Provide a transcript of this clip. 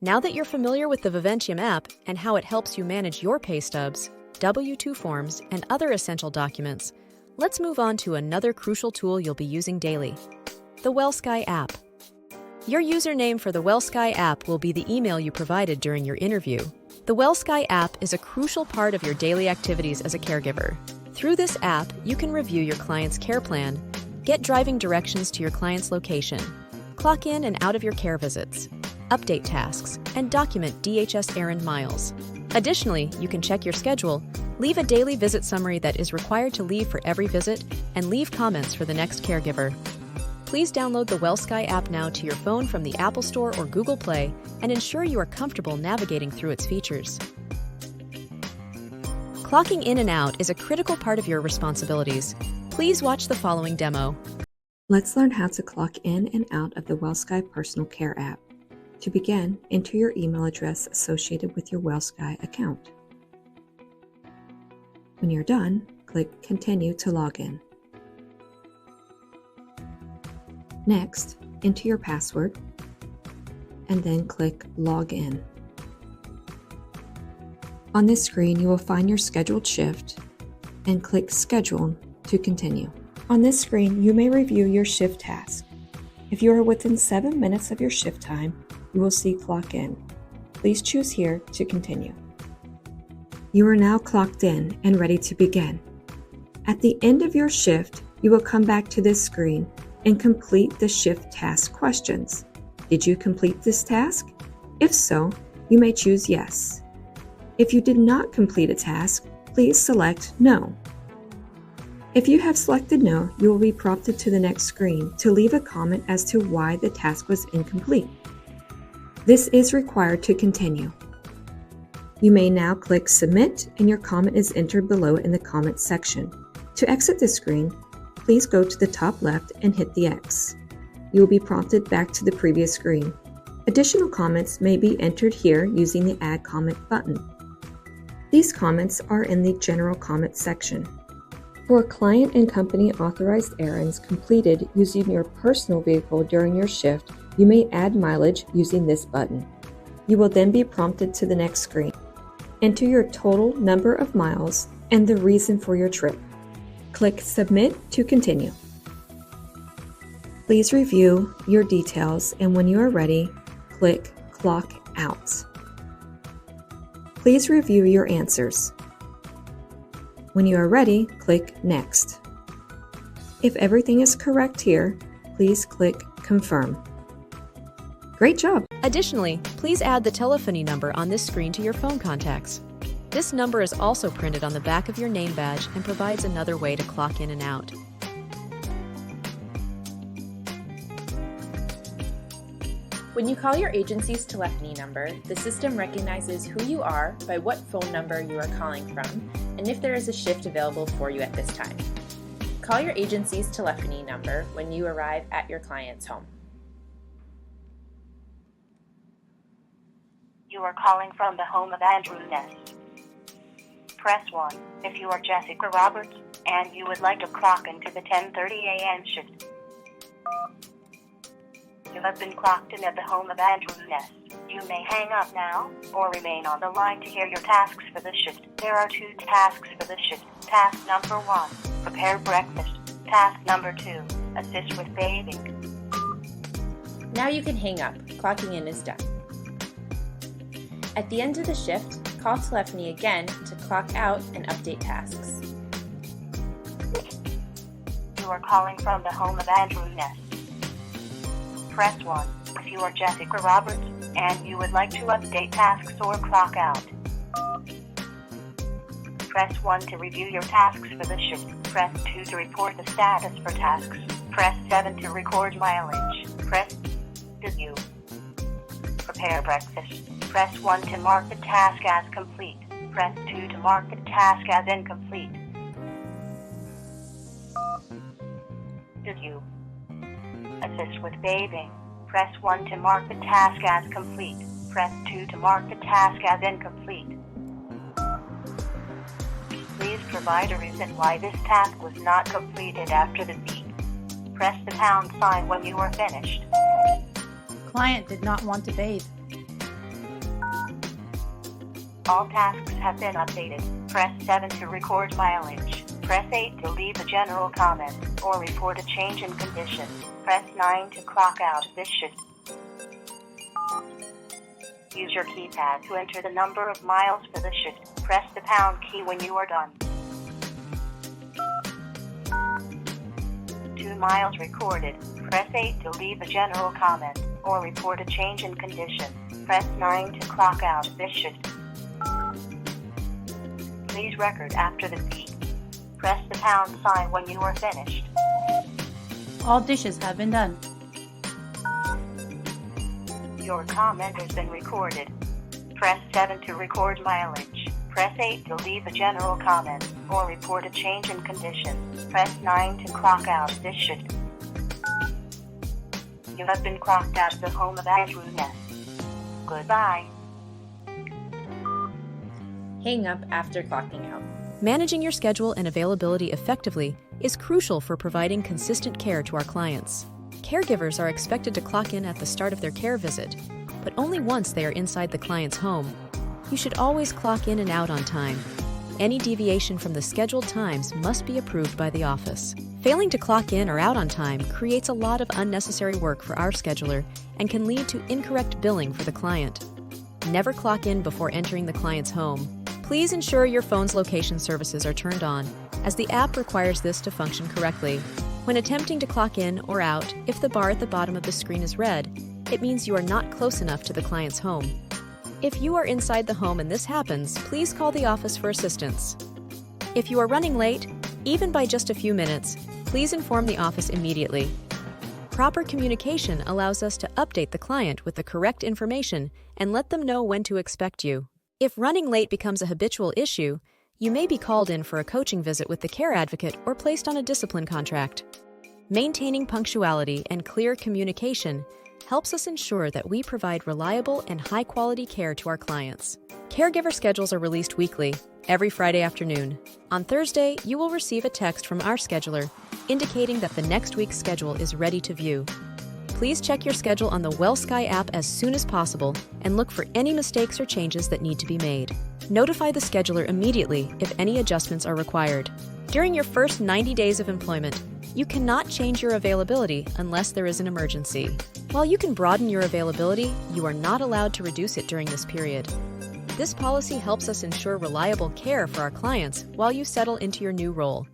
Now that you're familiar with the Viventium app and how it helps you manage your pay stubs, W-2 forms, and other essential documents, let's move on to another crucial tool you'll be using daily, the WellSky app. Your username for the WellSky app will be the email you provided during your interview. The WellSky app is a crucial part of your daily activities as a caregiver. Through this app, you can review your client's care plan, get driving directions to your client's location, clock in and out of your care visits, update tasks, and document DHS errand miles. Additionally, you can check your schedule, leave a daily visit summary that is required to leave for every visit, and leave comments for the next caregiver. Please download the WellSky app now to your phone from the Apple Store or Google Play and ensure you are comfortable navigating through its features. Clocking in and out is a critical part of your responsibilities. Please watch the following demo. Let's learn how to clock in and out of the WellSky Personal Care app. To begin, enter your email address associated with your WellSky account. When you're done, click Continue to log in. Next, enter your password and then click Log In. On this screen, you will find your scheduled shift and click Schedule to continue. On this screen, you may review your shift task. If you are within 7 minutes of your shift time, you will see Clock In. Please choose here to continue. You are now clocked in and ready to begin. At the end of your shift, you will come back to this screen and complete the shift task questions. Did you complete this task? If so, you may choose Yes. If you did not complete a task, please select No. If you have selected No, you will be prompted to the next screen to leave a comment as to why the task was incomplete. This is required to continue. You may now click Submit and your comment is entered below in the comment section. To exit the screen, please go to the top left and hit the X. You will be prompted back to the previous screen. Additional comments may be entered here using the Add Comment button. These comments are in the General Comment section. For client and company authorized errands completed using your personal vehicle during your shift, you may add mileage using this button. You will then be prompted to the next screen. Enter your total number of miles and the reason for your trip. Click Submit to continue. Please review your details and when you are ready, click Clock Out. Please review your answers. When you are ready, click Next. If everything is correct here, please click Confirm. Great job! Additionally, please add the telephony number on this screen to your phone contacts. This number is also printed on the back of your name badge and provides another way to clock in and out. When you call your agency's telephony number, the system recognizes who you are by what phone number you are calling from and if there is a shift available for you at this time. Call your agency's telephony number when you arrive at your client's home. You are calling from the home of Andrew Ness. Press 1 if you are Jessica Roberts and you would like to clock into the 10:30 a.m. shift. You have been clocked in at the home of Andrew Ness. You may hang up now or remain on the line to hear your tasks for the shift. There are 2 tasks for the shift. Task number 1, prepare breakfast. Task number 2, assist with bathing. Now you can hang up. Clocking in is done. At the end of the shift, call telephony again to clock out and update tasks. You are calling from the home of Andrew Ness. Press 1 if you are Jessica Roberts and you would like to update tasks or clock out. Press 1 to review your tasks for the shift. Press 2 to report the status for tasks. Press 7 to record mileage. Press Review. Prepare breakfast. Press 1 to mark the task as complete. Press 2 to mark the task as incomplete. Review. Assist with bathing. Press 1 to mark the task as complete. Press 2 to mark the task as incomplete. Please provide a reason why this task was not completed after the beep. Press the pound sign when you are finished. Client did not want to bathe. All tasks have been updated. Press 7 to record mileage. Press 8 to leave a general comment or report a change in condition. Press 9 to clock out of this shift. Use your keypad to enter the number of miles for the shift. Press the pound key when you are done. 2 miles recorded. Press 8 to leave a general comment or report a change in condition. Press 9 to clock out of this shift. Please record after the beep. Press the pound sign when you are finished. All dishes have been done. Your comment has been recorded. Press 7 to record mileage. Press 8 to leave a general comment or report a change in condition. Press 9 to clock out of this shift. You have been clocked out of the home of Andrew Ness. Goodbye. Hang up after clocking out. Managing your schedule and availability effectively is crucial for providing consistent care to our clients. Caregivers are expected to clock in at the start of their care visit, but only once they are inside the client's home. You should always clock in and out on time. Any deviation from the scheduled times must be approved by the office. Failing to clock in or out on time creates a lot of unnecessary work for our scheduler and can lead to incorrect billing for the client. Never clock in before entering the client's home. Please ensure your phone's location services are turned on, as the app requires this to function correctly. When attempting to clock in or out, if the bar at the bottom of the screen is red, it means you are not close enough to the client's home. If you are inside the home and this happens, please call the office for assistance. If you are running late, even by just a few minutes, please inform the office immediately. Proper communication allows us to update the client with the correct information and let them know when to expect you. If running late becomes a habitual issue, you may be called in for a coaching visit with the care advocate or placed on a discipline contract. Maintaining punctuality and clear communication helps us ensure that we provide reliable and high-quality care to our clients. Caregiver schedules are released weekly, every Friday afternoon. On Thursday, you will receive a text from our scheduler indicating that the next week's schedule is ready to view. Please check your schedule on the WellSky app as soon as possible and look for any mistakes or changes that need to be made. Notify the scheduler immediately if any adjustments are required. During your first 90 days of employment, you cannot change your availability unless there is an emergency. While you can broaden your availability, you are not allowed to reduce it during this period. This policy helps us ensure reliable care for our clients while you settle into your new role.